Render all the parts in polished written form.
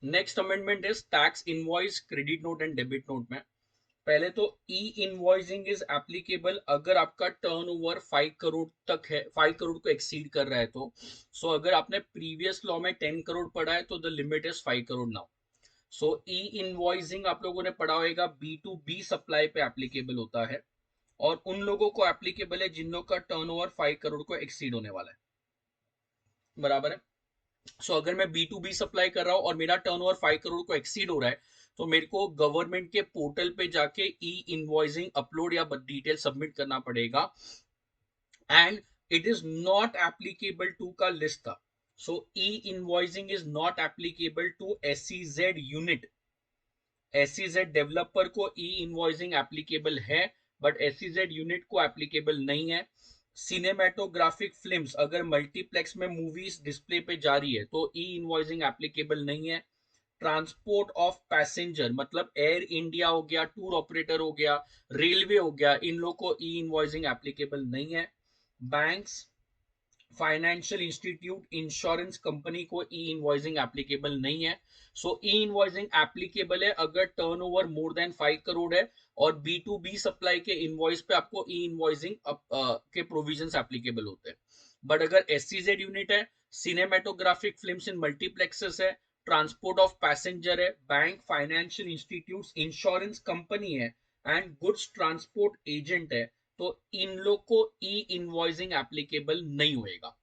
Next amendment is tax invoice credit note and debit note में पहले तो ई invoicing is applicable अगर आपका टर्नओवर 5 करोड़ तक है, 5 करोड़ को एक्सीड कर रहा है तो सो अगर आपने प्रीवियस लॉ में 10 करोड़ पढ़ा है तो the limit is 5 crore now. So e invoicing आप लोगों ने पढ़ा होगा बी टू बी सप्लाई पे एप्लीकेबल होता है और उन लोगों को एप्लीकेबल है जिन लोग का टर्नओवर 5 करोड़ को एक्सीड होने वाला है, बराबर है। सो अगर मैं बी टू बी सप्लाई कर रहा हूं और मेरा टर्नओवर 5 करोड़ को एक्सीड हो रहा है तो मेरे को गवर्नमेंट के पोर्टल पे जाके ई इनवॉइसिंग अपलोड या डिटेल सबमिट करना पड़ेगा and it is not applicable to का लिस्ट था। So e invoicing is not applicable to SEZ unit. SEZ developer को ई इनवॉइसिंग एप्लीकेबल है बट एसईजेड यूनिट को एप्लीकेबल नहीं है। सिनेमेटोग्राफिक फिल्म्स अगर मल्टीप्लेक्स में मूवीज डिस्प्ले पे जा रही है तो ई इनवॉइसिंग एप्लीकेबल नहीं है। ट्रांसपोर्ट ऑफ पैसेंजर मतलब एयर इंडिया हो गया, टूर ऑपरेटर हो गया, रेलवे हो गया, इन लोग को ई इनवॉइसिंग एप्लीकेबल नहीं है। Banks, financial institute, insurance company को ई इनवॉइसिंग एप्लीकेबल नहीं है। सो ई इनवॉइसिंग एप्लीकेबल है अगर टर्नओवर मोर देन 5 करोड़ है और बी टू बी सप्लाई के इनवॉइस पे आपको ई इनवॉइसिंग के प्रोविजंस एप्लीकेबल होते हैं। बट अगर एससीजेड यूनिट है, सिनेमेटोग्राफिक फिल्म्स इन मल्टीप्लेक्सेस है, ट्रांसपोर्ट ऑफ पैसेंजर है, bank, financial institute, insurance company है एंड गुड्स ट्रांसपोर्ट एजेंट है तो इन लोग को ई इनवॉइसिंग एप्लीकेबल नहीं होएगा।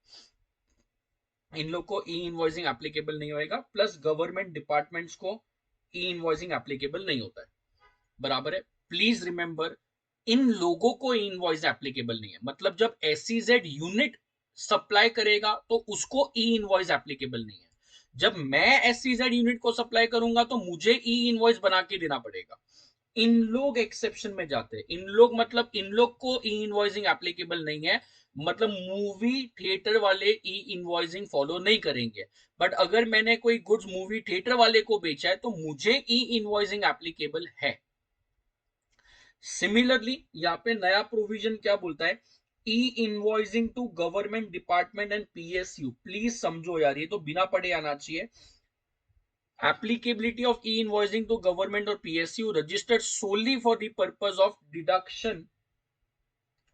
इन लोग को ई इनवॉइसिंग एप्लीकेबल नहीं होएगा प्लस गवर्नमेंट डिपार्टमेंट्स को ई इनवॉइसिंग एप्लीकेबल नहीं होता है, बराबर है। प्लीज रिमेंबर इन लोगों को ई इनवॉइस एप्लीकेबल नहीं है मतलब जब एसईजेड यूनिट सप्लाई करेगा तो उसको ई इनवॉइस एप्लीकेबल नहीं है। जब मैं एसईजेड यूनिट को सप्लाई करूंगा तो मुझे ई इनवॉइस बना के देना पड़ेगा। इन लोग एक्सेप्शन में जाते हैं, इन लोग मतलब इन लोग को ई इनवॉइसिंग एप्लीकेबल नहीं है मतलब मूवी थिएटर वाले ई इनवॉइसिंग फॉलो नहीं करेंगे। बट अगर मैंने कोई गुड्स मूवी थिएटर वाले को बेचा है तो मुझे ई इनवॉइसिंग एप्लीकेबल है। सिमिलरली यहाँ पे नया प्रोविजन क्या बोलता है, e invoicing to government department and PSU. Please समझो यार, ये तो बिना पढ़े आना चाहिए। Applicability of e-invoicing to government or PSU registered solely for the purpose of deduction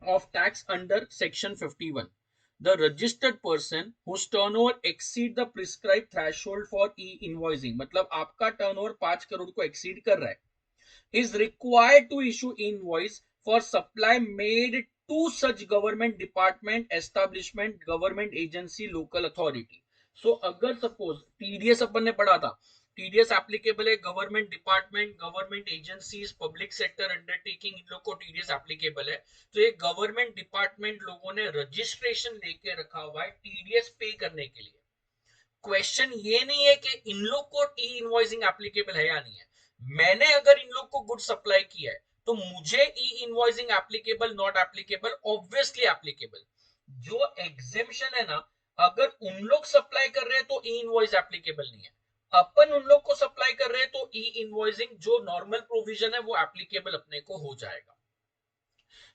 of tax under Section 51. The registered person whose turnover exceed the prescribed threshold for e-invoicing, मतलब आपका turnover 5 करोड़ को exceed कर रहा है, is required to issue invoice for supply made to such government department, establishment, government agency, local authority. So अगर suppose TDS अपन ने पढ़ा था, टीडीएस एप्लीकेबल है government department, government agencies, public sector undertaking, इन लोग को टीडीएस एप्लीकेबल है। तो ये गवर्नमेंट डिपार्टमेंट लोगों ने रजिस्ट्रेशन लेके रखा हुआ है टीडीएस पे करने के लिए। क्वेश्चन ये नहीं है कि इन लोग को ई इनवॉइसिंग एप्लीकेबल है या नहीं है। मैंने अगर इन लोग को गुड सप्लाई किया है तो मुझे e invoicing applicable not applicable, obviously applicable. जो एग्जेम्पशन है ना, अगर उन लोग सप्लाई कर रहे हैं तो ई इनवॉइस एप्लीकेबल नहीं है, अपन उन लोग को सप्लाई कर रहे हैं तो ई इनवॉइसिंग जो नॉर्मल प्रोविजन है वो एप्लीकेबल अपने को हो जाएगा।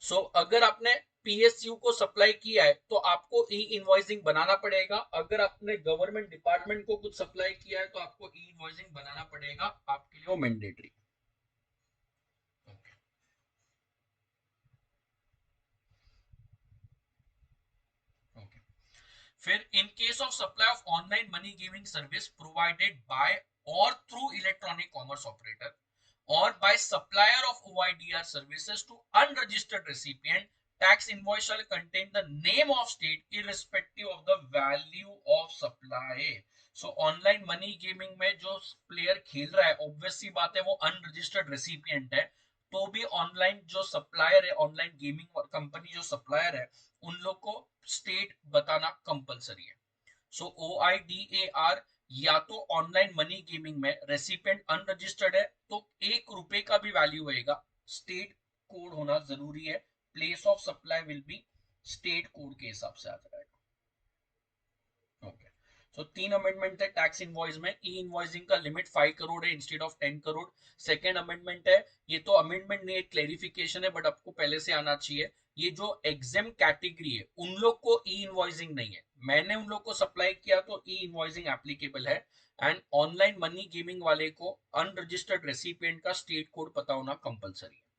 सो अगर आपने पीएसयू को सप्लाई किया है तो आपको ई इनवॉइसिंग बनाना पड़ेगा। अगर आपने गवर्नमेंट डिपार्टमेंट को कुछ सप्लाई किया है तो आपको ई इनवॉइसिंग बनाना पड़ेगा, आपके लिए वो मैंडेटरी। फिर in case of supply of online money giving service provided by और through electronic commerce operator or by supplier of OIDR services to unregistered recipient, tax invoice shall contain the name of state irrespective of the value of supply. So online money gaming में जो player खेल रहा है obvious सी बात है वो unregistered recipient है, तो भी ऑनलाइन जो सप्लायर है, ऑनलाइन गेमिंग कंपनी जो सप्लायर है, उन लोग को स्टेट बताना कंपलसरी है। सो OIDAR या तो ऑनलाइन मनी गेमिंग में रेसिपिएंट अनरजिस्टर्ड है तो 1 रुपए का भी वैल्यू होएगा, स्टेट कोड होना जरूरी है। Place of supply will be state code के हिसाब से आ जाएगा। ओके। सो तीन अमेंडमेंट है टैक्स इनवॉइस में। ई इनवॉइसिंग का लिमिट 5 करोड़ है instead of 10 crore. Second amendment है, ये तो अमेंडमेंट नहीं, एक क्लेरिफिकेशन है, बट आपको पहले से आना चाहिए। ये जो एग्जाम कैटेगरी है उन लोग को ई इनवॉइसिंग नहीं है, मैंने उन लोग को सप्लाई किया तो ई इनवॉइसिंग एप्लीकेबल है। एंड ऑनलाइन मनी गेमिंग वाले को अनरजिस्टर्ड रेसिपिएंट का स्टेट कोड पता होना कंपलसरी है।